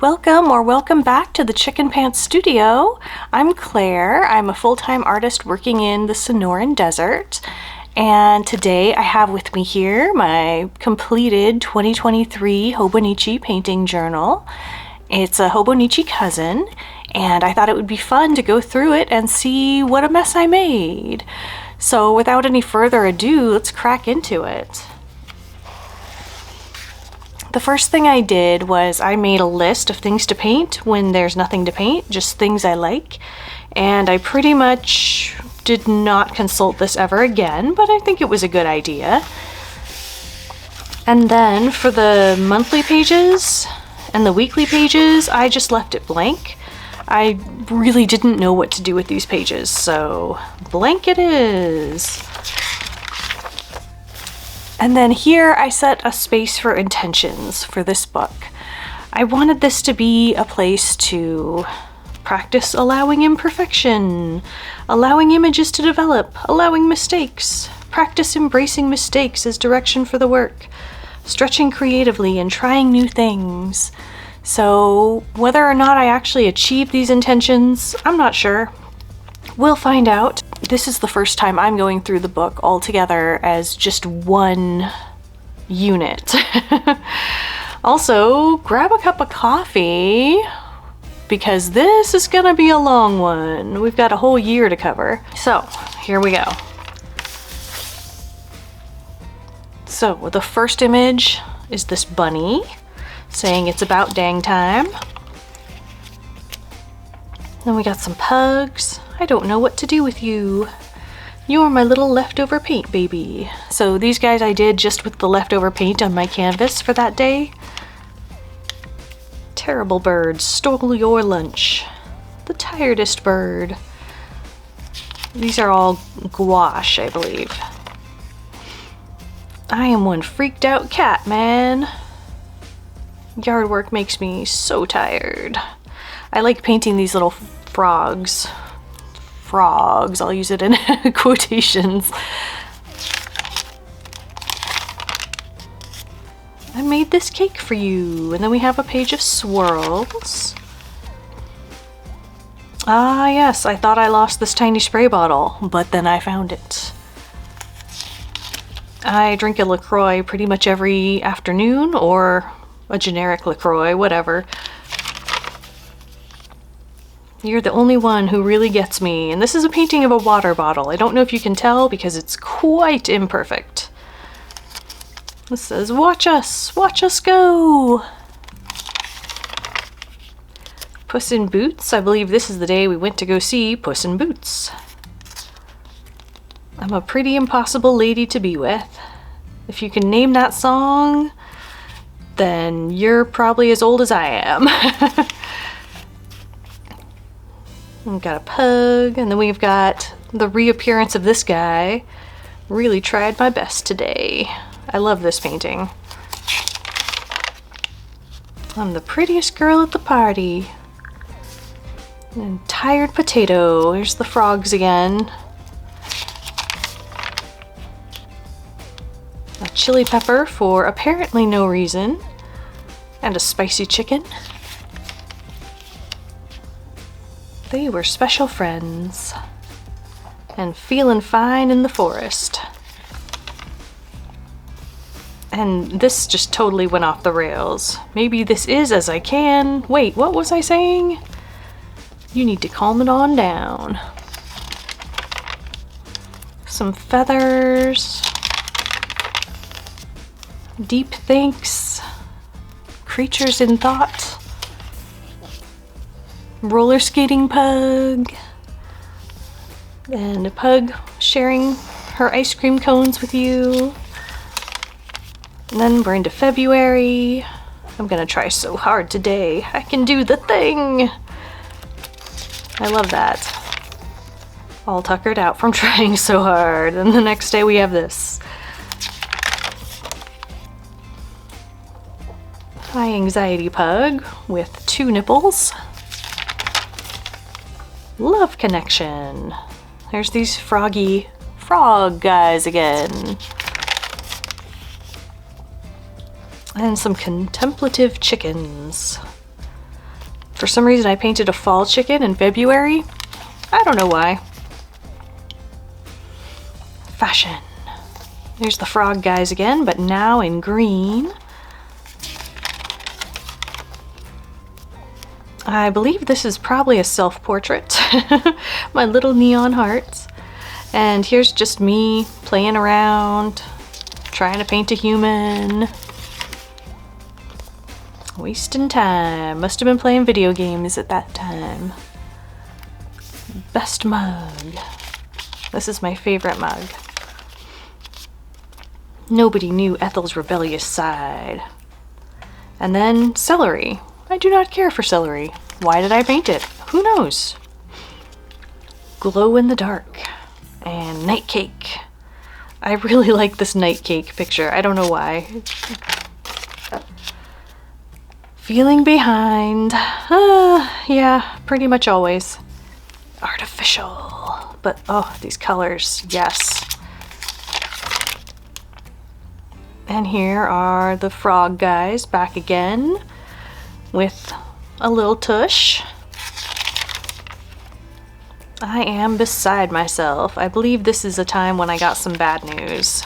Welcome or welcome back to the Chicken Pants Studio. I'm Claire. I'm a full-time artist working in the Sonoran Desert. And today I have with me here my completed 2023 Hobonichi painting journal. It's a Hobonichi Cousin, and I thought it would be fun to go through it and see what a mess I made. So without any further ado, let's crack into it. The first thing I did was I made a list of things to paint when there's nothing to paint, just things I like. And I pretty much did not consult this ever again, but I think it was a good idea. And then for the monthly pages and the weekly pages, I just left it blank. I really didn't know what to do with these pages, so blank it is. And then here I set a space for intentions for this book. I wanted this to be a place to practice allowing imperfection, allowing images to develop, allowing mistakes, practice embracing mistakes as direction for the work, stretching creatively and trying new things. So whether or not I actually achieve these intentions, I'm not sure. We'll find out. This is the first time I'm going through the book all together as just one unit. Also, grab a cup of coffee because this is gonna be a long one. We've got a whole year to cover. So, here we go. So, the first image is this bunny saying it's about dang time. Then we got some pugs. I don't know what to do with you. You're my little leftover paint baby. So these guys I did just with the leftover paint on my canvas for that day. Terrible bird stole your lunch. The tiredest bird. These are all gouache, I believe. I am one freaked out cat, man. Yard work makes me so tired. I like painting these little frogs. Frogs, I'll use it in quotations. I made this cake for you. And then we have a page of swirls. Ah yes, I thought I lost this tiny spray bottle, but then I found it. I drink a LaCroix pretty much every afternoon, or a generic LaCroix, whatever. You're the only one who really gets me. And this is a painting of a water bottle. I don't know if you can tell because it's quite imperfect. This says, watch us go. Puss in Boots. I believe this is the day we went to go see Puss in Boots. I'm a pretty impossible lady to be with. If you can name that song, then you're probably as old as I am. We've got a pug, and then we've got the reappearance of this guy. Really tried my best today. I love this painting. I'm the prettiest girl at the party. And tired potato. Here's the frogs again. A chili pepper for apparently no reason. And a spicy chicken. They were special friends. And feeling fine in the forest. And this just totally went off the rails. Maybe this is as I can. Wait, what was I saying? You need to calm it on down. Some feathers. Deep thinks. Creatures in thought. Roller skating pug, and a pug sharing her ice cream cones with you. And then we're into February. I'm gonna try so hard today. I can do the thing. I love that. All tuckered out from trying so hard. And the next day we have this. High anxiety pug with 2 nipples. Love connection. There's these froggy frog guys again. And some contemplative chickens. some reason I painted a fall chicken in February. I don't know why. Fashion. There's the frog guys again, but now in green. I believe this is probably a self-portrait. My little neon hearts. And here's just me playing around, trying to paint a human. Wasting time. Must have been playing video games at that time. Best mug. This is my favorite mug. Nobody knew Ethel's rebellious side. And then celery. I do not care for celery. Why did I paint it? Who knows? Glow in the dark. And night cake. I really like this night cake picture. I don't know why. Feeling behind. Yeah, pretty much always. Artificial. But oh, these colors, yes. And here are the frog guys back again with a little tush. I am beside myself. I believe this is a time when I got some bad news.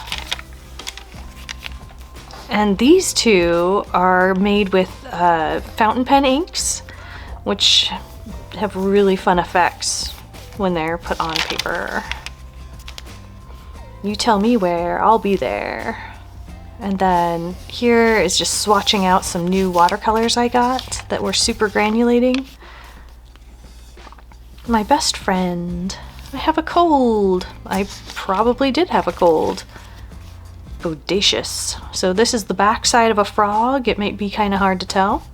And these two are made with fountain pen inks, which have really fun effects when they're put on paper. You tell me where, I'll be there. And then here is just swatching out some new watercolors I got that were super granulating. My best friend. I have a cold. I probably did have a cold. Bodacious. So this is the back side of a frog. It might be kind of hard to tell.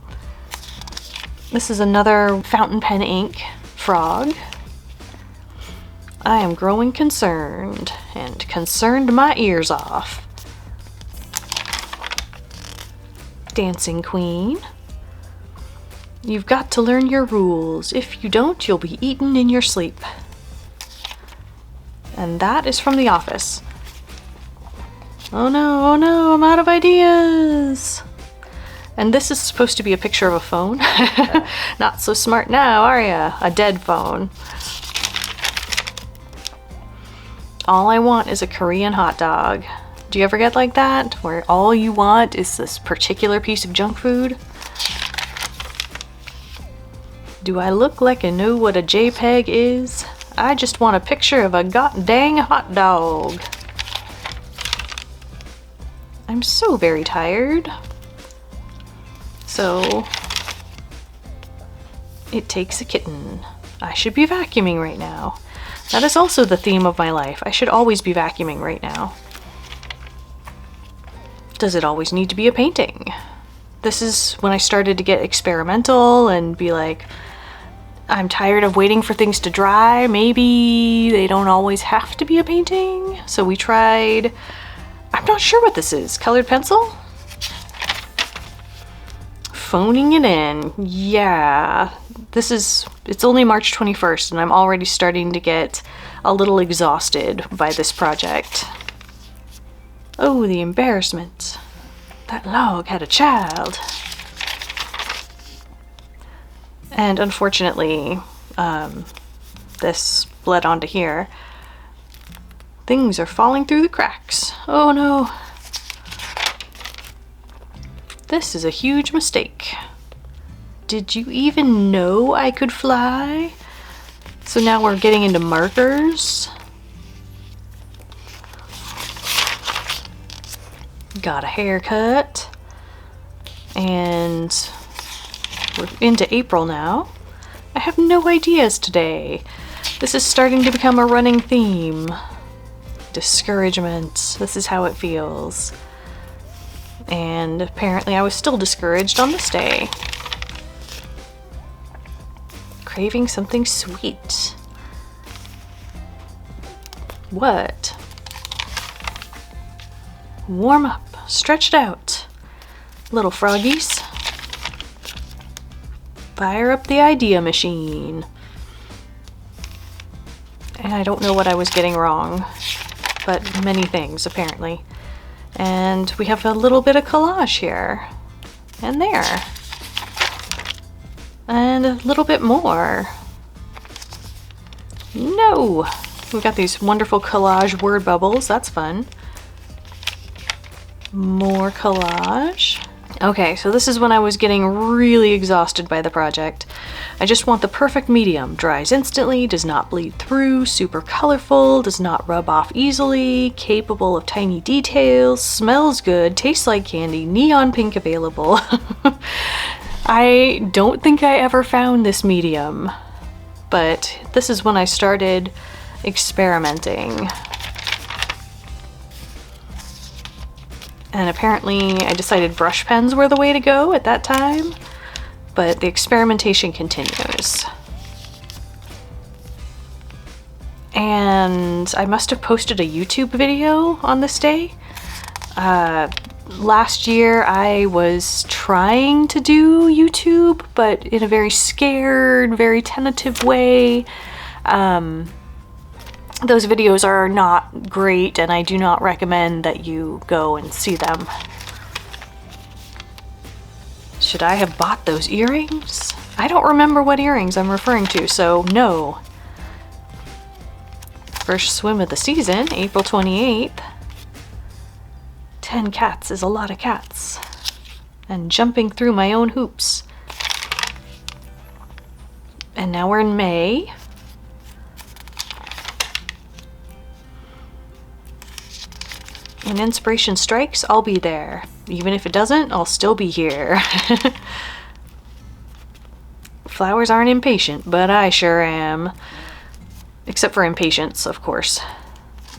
This is another fountain pen ink frog. I am growing concerned and concerned my ears off. Dancing Queen. You've got to learn your rules. If you don't, you'll be eaten in your sleep. And that is from The Office. Oh no, I'm out of ideas. And this is supposed to be a picture of a phone. Not so smart now, are ya? A dead phone. All I want is a Korean hot dog. Do you ever get like that? Where all you want is this particular piece of junk food? Do I look like I know what a JPEG is? I just want a picture of a god-dang hot dog. I'm so very tired. So, it takes a kitten. I should be vacuuming right now. That is also the theme of my life. I should always be vacuuming right now. Does it always need to be a painting? This is when I started to get experimental and be like, I'm tired of waiting for things to dry. Maybe they don't always have to be a painting. So we tried, I'm not sure what this is, colored pencil? Phoning it in, yeah. It's only March 21st and I'm already starting to get a little exhausted by this project. Oh, the embarrassment. That log had a child. And unfortunately, this bled onto here. Things are falling through the cracks. Oh no. This is a huge mistake. Did you even know I could fly? So now we're getting into markers. Got a haircut. And we're into April now. I have no ideas today. This is starting to become a running theme. Discouragement. This is how it feels. And apparently I was still discouraged on this day. Craving something sweet. What? Warm up. Stretch it out. Little froggies. Fire up the idea machine. And I don't know what I was getting wrong, but many things apparently. And we have a little bit of collage here and there. And a little bit more. No! We've got these wonderful collage word bubbles. That's fun. More collage. Okay, so this is when I was getting really exhausted by the project. I just want the perfect medium. Dries instantly, does not bleed through, super colorful, does not rub off easily, capable of tiny details, smells good, tastes like candy, neon pink available. I don't think I ever found this medium, but this is when I started experimenting. And apparently I decided brush pens were the way to go at that time, but the experimentation continues. And I must have posted a YouTube video on this day. Last year I was trying to do YouTube, but in a very scared, very tentative way. Those videos are not great, and I do not recommend that you go and see them. Should I have bought those earrings? I don't remember what earrings I'm referring to, so no. First swim of the season, April 28th. 10 cats is a lot of cats. And jumping through my own hoops. And now we're in May. When inspiration strikes, I'll be there. Even if it doesn't, I'll still be here. Flowers aren't impatient, but I sure am. Except for impatience, of course.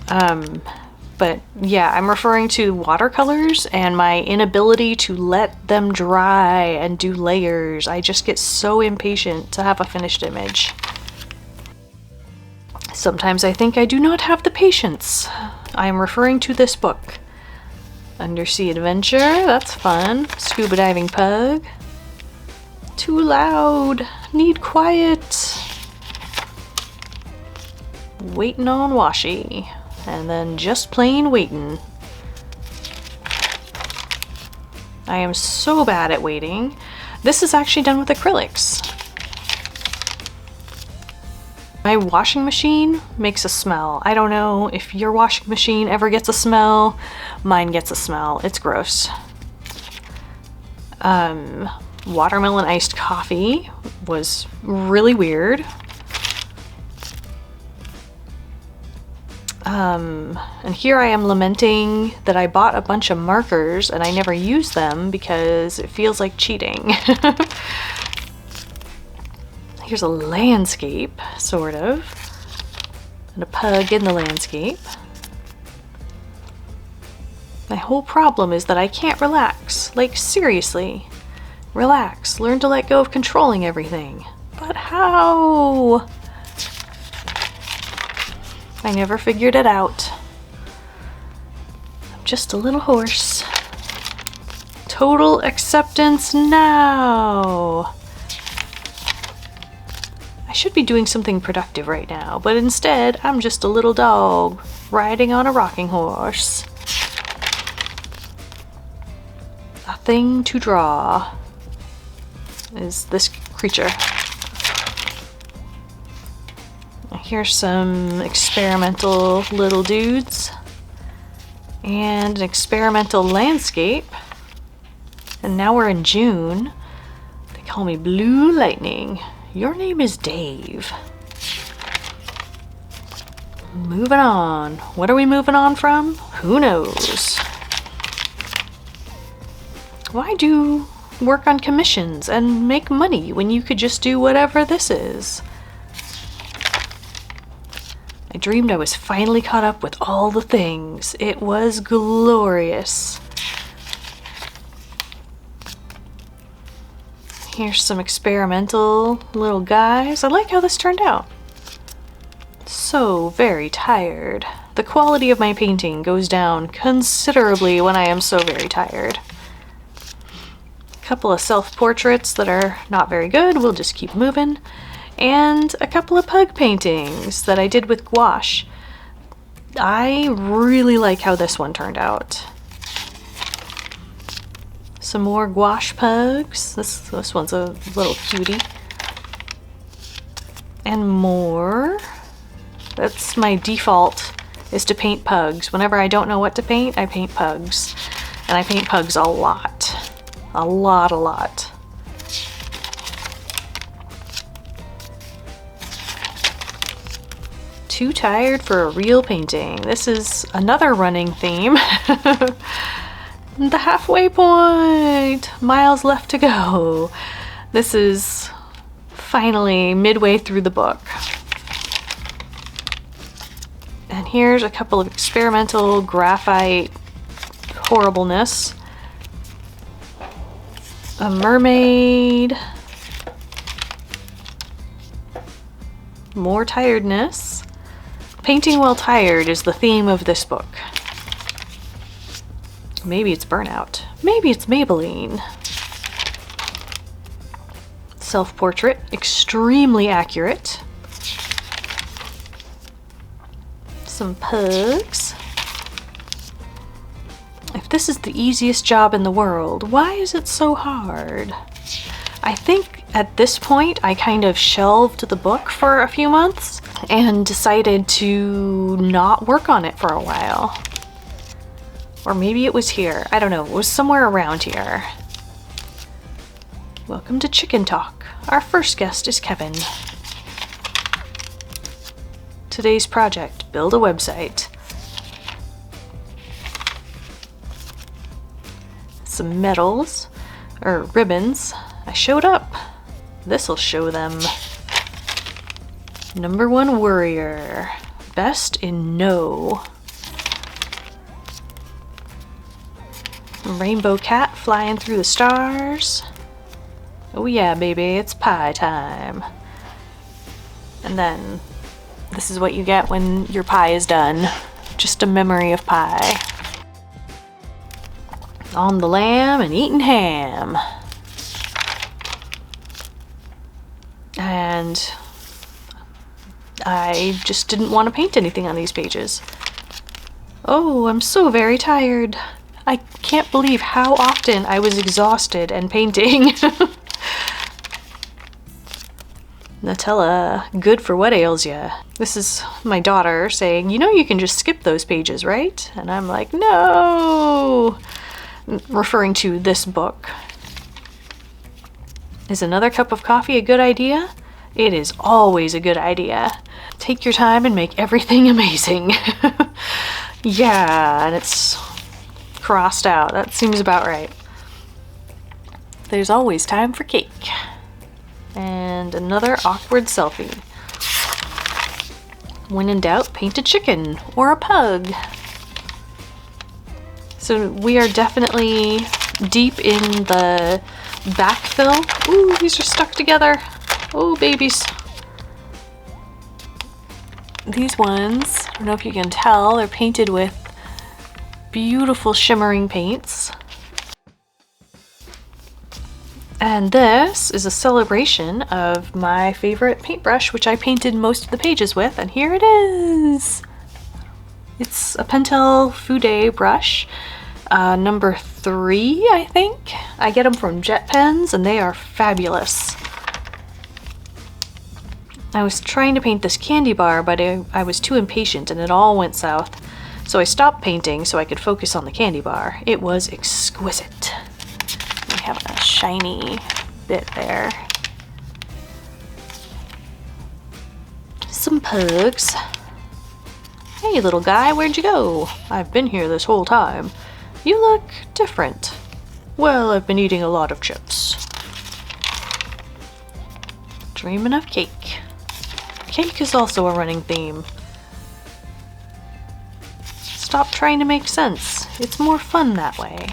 But yeah, I'm referring to watercolors and my inability to let them dry and do layers. I just get so impatient to have a finished image. Sometimes I think I do not have the patience. I am referring to this book. Undersea Adventure, that's fun. Scuba Diving Pug. Too loud, need quiet. Waiting on Washi. And then Just Plain Waiting. I am so bad at waiting. This is actually done with acrylics. My washing machine makes a smell. I don't know if your washing machine ever gets a smell. Mine gets a smell. It's gross. Watermelon iced coffee was really weird. And here I am lamenting that I bought a bunch of markers and I never use them because it feels like cheating. Here's a landscape, sort of, and a pug in the landscape. My whole problem is that I can't relax. Like, seriously. Relax. Learn to let go of controlling everything. But how? I never figured it out. I'm just a little horse. Total acceptance now. I should be doing something productive right now, but instead I'm just a little dog riding on a rocking horse. A thing to draw is this creature. Here's some experimental little dudes and an experimental landscape. And now we're in June. They call me Blue Lightning. Your name is Dave. Moving on. What are we moving on from? Who knows? Why do work on commissions and make money when you could just do whatever this is? I dreamed I was finally caught up with all the things. It was glorious. Here's some experimental little guys. I like how this turned out. So very tired. The quality of my painting goes down considerably when I am so very tired. A couple of self-portraits that are not very good. We'll just keep moving. And a couple of pug paintings that I did with gouache. I really like how this one turned out. Some more gouache pugs. This one's a little cutie. And more. That's my default, is to paint pugs. Whenever I don't know what to paint, I paint pugs. And I paint pugs a lot. A lot. Too tired for a real painting. This is another running theme. The halfway point! Miles left to go. This is finally midway through the book. And here's a couple of experimental graphite horribleness. A mermaid. More tiredness. Painting while tired is the theme of this book. Maybe it's burnout. Maybe it's Maybelline. Self-portrait, extremely accurate. Some pugs. If this is the easiest job in the world, why is it so hard? I think at this point I kind of shelved the book for a few months and decided to not work on it for a while. Or maybe it was here. I don't know. It was somewhere around here. Welcome to Chicken Talk. Our first guest is Kevin. Today's project, build a website. Some medals, or ribbons. I showed up. This'll show them. #1 worrier. Best in no. Rainbow cat flying through the stars. Oh yeah, baby, it's pie time. And then this is what you get when your pie is done. Just a memory of pie. On the lamb and eating ham. And I just didn't want to paint anything on these pages. Oh, I'm so very tired. I can't believe how often I was exhausted and painting. Nutella, good for what ails ya. This is my daughter saying, you know you can just skip those pages, right? And I'm like, no! Referring to this book. Is another cup of coffee a good idea? It is always a good idea. Take your time and make everything amazing. Yeah, and it's crossed out. That seems about right. There's always time for cake. And another awkward selfie. When in doubt, paint a chicken or a pug. So we are definitely deep in the backfill. Ooh, these are stuck together. Oh, babies. These ones, I don't know if you can tell, they're painted with beautiful shimmering paints. And this is a celebration of my favorite paintbrush, which I painted most of the pages with, and here it is! It's a Pentel Fude brush, number 3, I think. I get them from Jet Pens, and they are fabulous. I was trying to paint this candy bar, but I was too impatient and it all went south. So I stopped painting so I could focus on the candy bar. It was exquisite. We have a shiny bit there. Some pugs. Hey little guy, where'd you go? I've been here this whole time. You look different. Well, I've been eating a lot of chips. Dreaming of cake. Cake is also a running theme. Stop trying to make sense. It's more fun that way.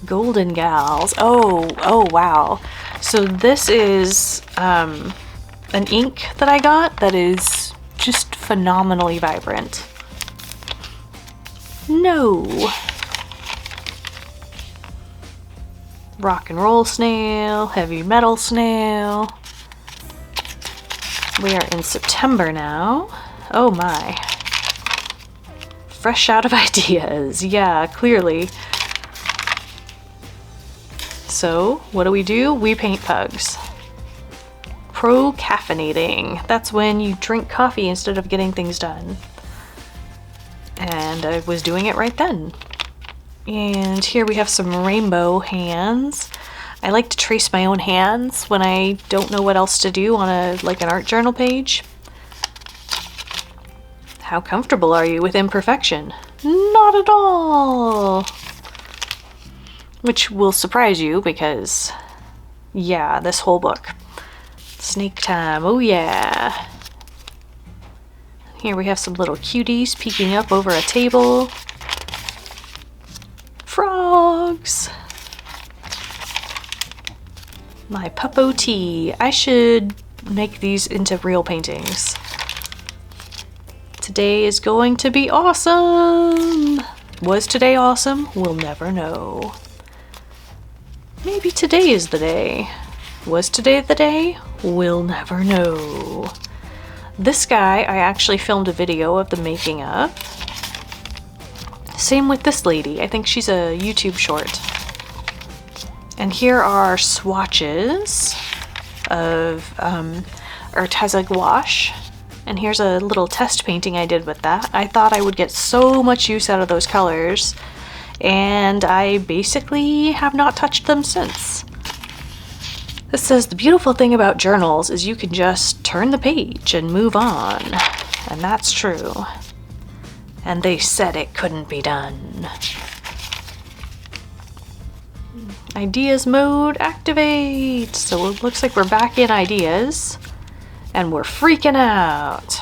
Golden Gals. Oh wow. So this is an ink that I got that is just phenomenally vibrant. No. Rock and roll snail, heavy metal snail. We are in September now. Oh my. Fresh out of ideas. Yeah, clearly. So, what do? We paint pugs. Procaffeinating. That's when you drink coffee instead of getting things done. And I was doing it right then. And here we have some rainbow hands. I like to trace my own hands when I don't know what else to do on an art journal page. How comfortable are you with imperfection? Not at all! Which will surprise you because, yeah, this whole book. Snake time, oh yeah! Here we have some little cuties peeking up over a table. Frogs! My Puppo tea. I should make these into real paintings. Today is going to be awesome! Was today awesome? We'll never know. Maybe today is the day. Was today the day? We'll never know. This guy, I actually filmed a video of the making of. Same with this lady. I think she's a YouTube short. And here are swatches of Urteza gouache. And here's a little test painting I did with that. I thought I would get so much use out of those colors, and I basically have not touched them since. This says the beautiful thing about journals is you can just turn the page and move on. And that's true. And they said it couldn't be done. Ideas mode activate! So it looks like we're back in ideas. And we're freaking out.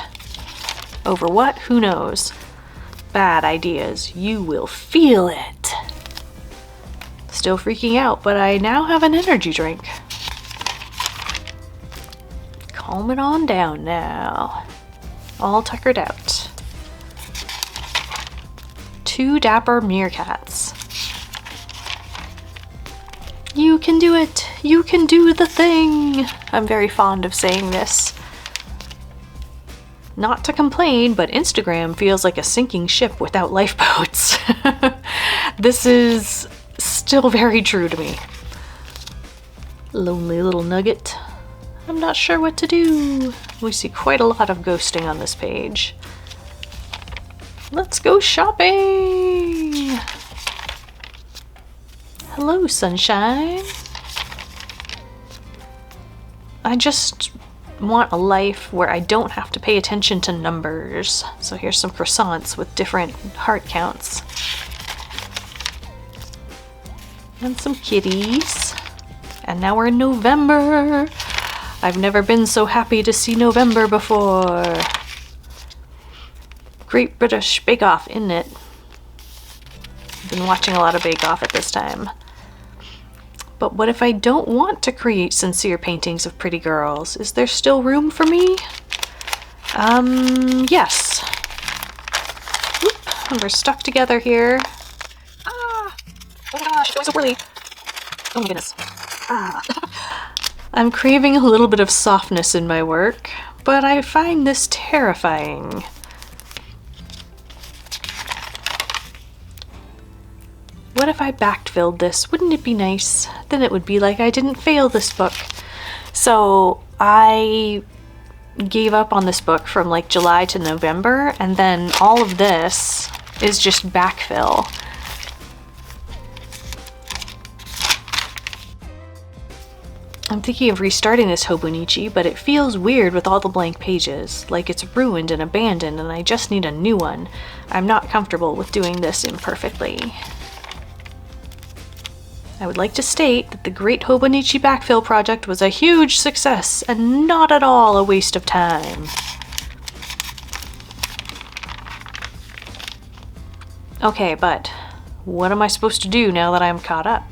Over what? Who knows? Bad ideas. You will feel it. Still freaking out, but I now have an energy drink. Calm it on down now. All tuckered out. 2 dapper meerkats. You can do it! You can do the thing! I'm very fond of saying this. Not to complain, but Instagram feels like a sinking ship without lifeboats. This is still very true to me. Lonely little nugget. I'm not sure what to do. We see quite a lot of ghosting on this page. Let's go shopping! Hello, sunshine. I just want a life where I don't have to pay attention to numbers. So here's some croissants with different heart counts. And some kitties. And now we're in November. I've never been so happy to see November before. Great British Bake Off, isn't it? I've been watching a lot of Bake Off at this time. But what if I don't want to create sincere paintings of pretty girls? Is there still room for me? Yes. Oop, and we're stuck together here. Ah! Oh my gosh, it's going so poorly. Oh my goodness. Ah. I'm craving a little bit of softness in my work, but I find this terrifying. What if I backfilled this? Wouldn't it be nice? Then it would be like I didn't fail this book. So I gave up on this book from like July to November, and then all of this is just backfill. I'm thinking of restarting this Hobonichi, but it feels weird with all the blank pages, like it's ruined and abandoned and I just need a new one. I'm not comfortable with doing this imperfectly. I would like to state that the Great Hobonichi Backfill project was a huge success and not at all a waste of time. Okay, but what am I supposed to do now that I'm caught up?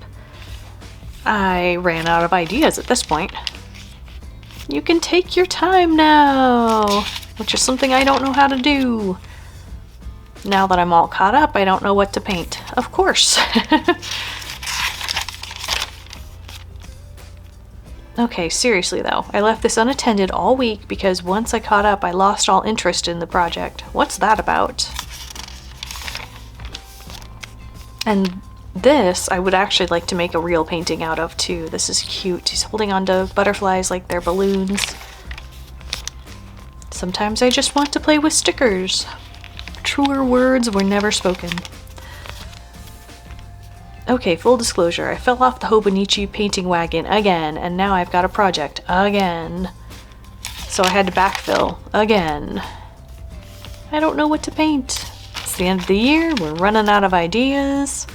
I ran out of ideas at this point. You can take your time now, which is something I don't know how to do. Now that I'm all caught up, I don't know what to paint. Of course. Okay, seriously though, I left this unattended all week because once I caught up, I lost all interest in the project. What's that about? And This I would actually like to make a real painting out of too. This is cute. He's holding onto butterflies like they're balloons. Sometimes I just want to play with stickers. Truer words were never spoken. Okay, full disclosure, I fell off the Hobonichi painting wagon again, and now I've got a project again. So I had to backfill again. I don't know what to paint. It's the end of the year, we're running out of ideas.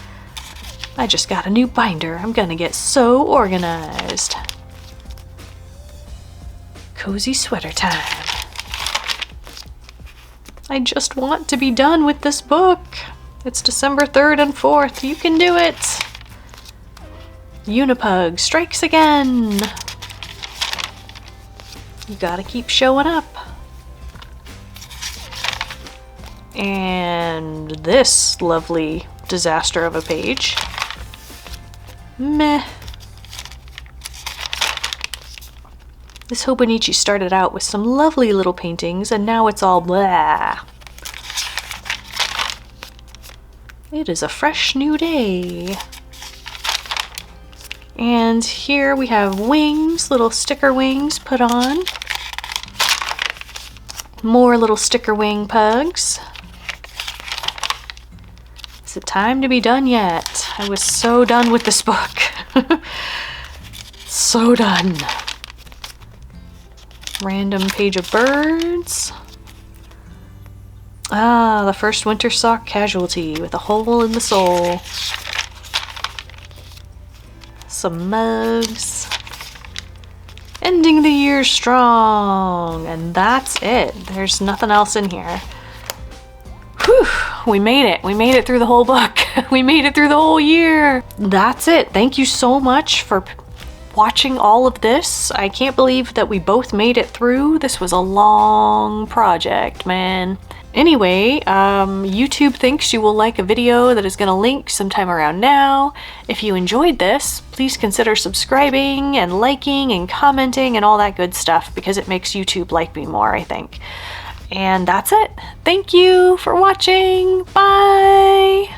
I just got a new binder. I'm gonna get so organized. Cozy sweater time. I just want to be done with this book. It's December 3rd and 4th. You can do it. Unipug strikes again. You gotta keep showing up. And this lovely disaster of a page. Meh. This Hobonichi started out with some lovely little paintings, and now it's all blah. It is a fresh new day. And here we have wings, little sticker wings put on. More little sticker wing pugs. Is it time to be done yet? I was so done with this book. So done. Random page of birds. Ah, the first winter sock casualty with a hole in the sole. Some mugs. Ending the year strong. And that's it. There's nothing else in here. Whew, we made it. We made it through the whole book. We made it through the whole year. That's it. Thank you so much for watching all of this. I can't believe that we both made it through. This was a long project, man. Anyway, YouTube thinks you will like a video that is going to link sometime around now. If you enjoyed this, please consider subscribing and liking and commenting and all that good stuff, because it makes YouTube like me more, I think. And that's it. Thank you for watching. Bye!